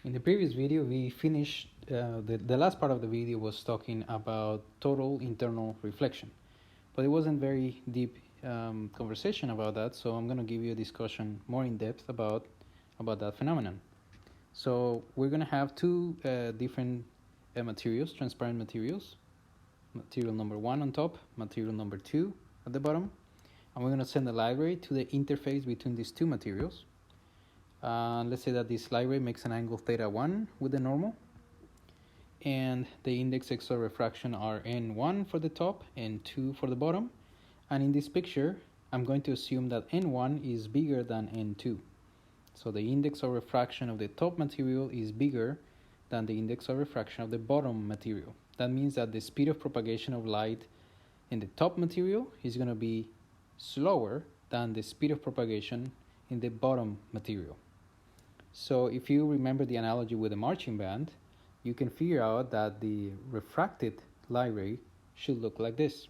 In the previous video, we finished, the last part of the video was talking about total internal reflection, but it wasn't very deep conversation about that, so I'm going to give you a discussion more in depth about that phenomenon. So we're going to have two different materials, transparent materials, material number 1 on top, material number 2 at the bottom, and we're going to send the light ray to the interface between these two materials. Let's say that this light ray makes an angle theta 1 with the normal, and the index x of refraction are n1 for the top and 2 for the bottom. And in this picture, I'm going to assume that n1 is bigger than n2. So the index of refraction of the top material is bigger than the index of refraction of the bottom material. That means that the speed of propagation of light in the top material is going to be slower than the speed of propagation in the bottom material. So if you remember the analogy with the marching band, you can figure out that the refracted light ray should look like this.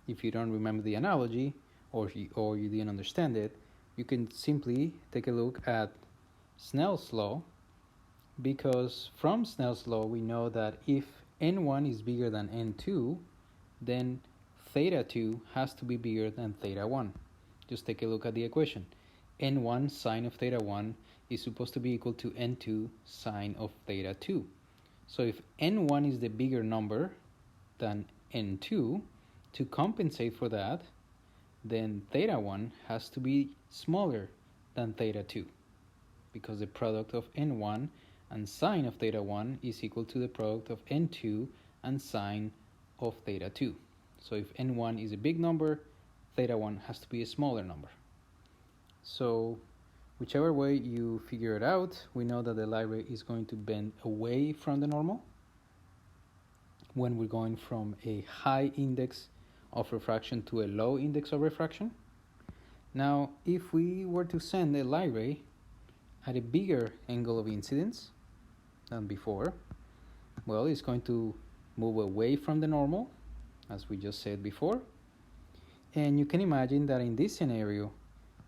If you don't remember the analogy or you didn't understand it, you can simply take a look at Snell's law, because from Snell's law we know that if n1 is bigger than n2, then theta 2 has to be bigger than theta 1. Just take a look at the equation. n1 sine of theta 1 is supposed to be equal to n2 sine of theta 2. So if n1 is the bigger number than n2, to compensate for that, then theta 1 has to be smaller than theta 2, because the product of n1 and sine of theta 1 is equal to the product of n2 and sine of theta 2. So if n1 is a big number, theta 1 has to be a smaller number. So whichever way you figure it out, we know that the light ray is going to bend away from the normal when we're going from a high index of refraction to a low index of refraction. Now, if we were to send a light ray at a bigger angle of incidence than before, well, it's going to move away from the normal, as we just said before. And you can imagine that in this scenario,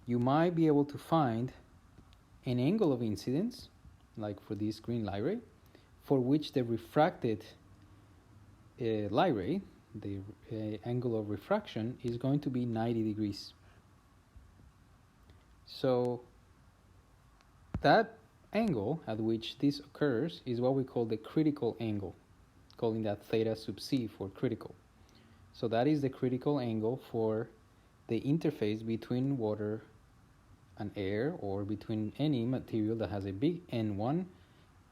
you might be able to find an angle of incidence, like for this green light ray, for which the refracted light ray, the angle of refraction, is going to be 90 degrees. So that angle at which this occurs is what we call the critical angle, calling that theta sub c for critical. So that is the critical angle for the interface between water and air, or between any material that has a big n1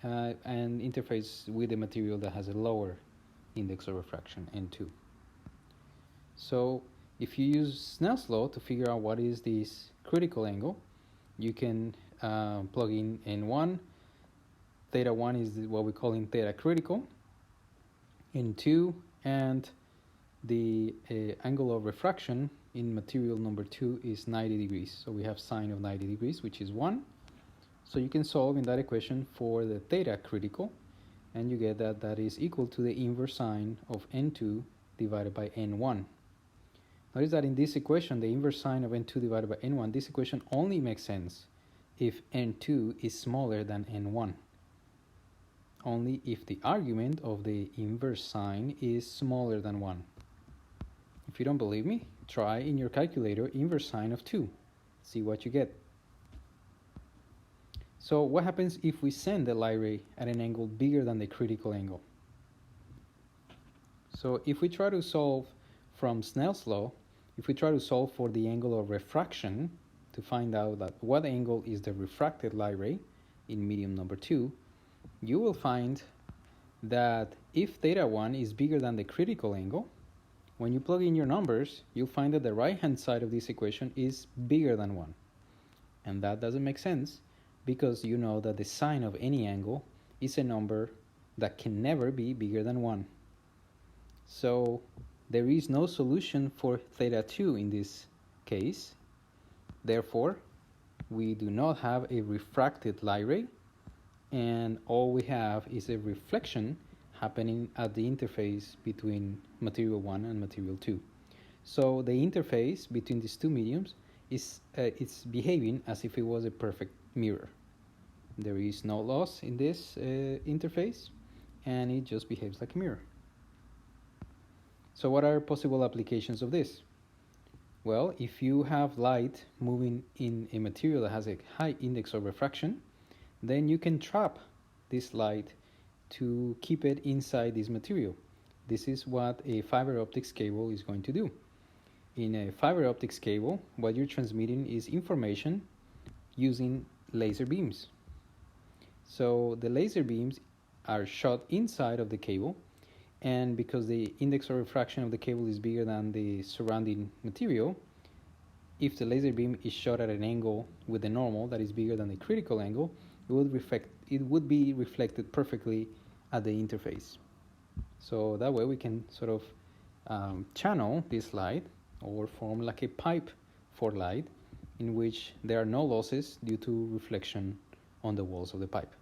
and interface with a material that has a lower index of refraction, n2. So if you use Snell's law to figure out what is this critical angle, you can plug in n1, theta 1 is what we call in theta critical, n2, and the angle of refraction in material number 2 is 90 degrees. So we have sine of 90 degrees, which is 1. So you can solve in that equation for the theta critical, and you get that that is equal to the inverse sine of n2 divided by n1. Notice that in this equation, the inverse sine of n2 divided by n1, this equation only makes sense if n2 is smaller than n1. Only if the argument of the inverse sine is smaller than 1. If you don't believe me, try in your calculator inverse sine of 2. See what you get. So what happens if we send the light ray at an angle bigger than the critical angle? So if we try to solve from Snell's law, if we try to solve for the angle of refraction to find out that what angle is the refracted light ray in medium number 2, you will find that if theta 1 is bigger than the critical angle, when you plug in your numbers, you'll find that the right-hand side of this equation is bigger than 1. And that doesn't make sense, because you know that the sine of any angle is a number that can never be bigger than 1. So there is no solution for theta 2 in this case. Therefore, we do not have a refracted light ray, and all we have is a reflection happening at the interface between material 1 and material 2. So the interface between these two mediums is it's behaving as if it was a perfect mirror. There is no loss in this interface, and it just behaves like a mirror. So what are possible applications of this? Well, if you have light moving in a material that has a high index of refraction, then you can trap this light to keep it inside this material. This is what a fiber optics cable is going to do. In a fiber optics cable, what you're transmitting is information using laser beams. So the laser beams are shot inside of the cable, and because the index of refraction of the cable is bigger than the surrounding material, if the laser beam is shot at an angle with the normal that is bigger than the critical angle, it would be reflected perfectly at the interface. So that way we can sort of channel this light, or form like a pipe for light in which there are no losses due to reflection on the walls of the pipe.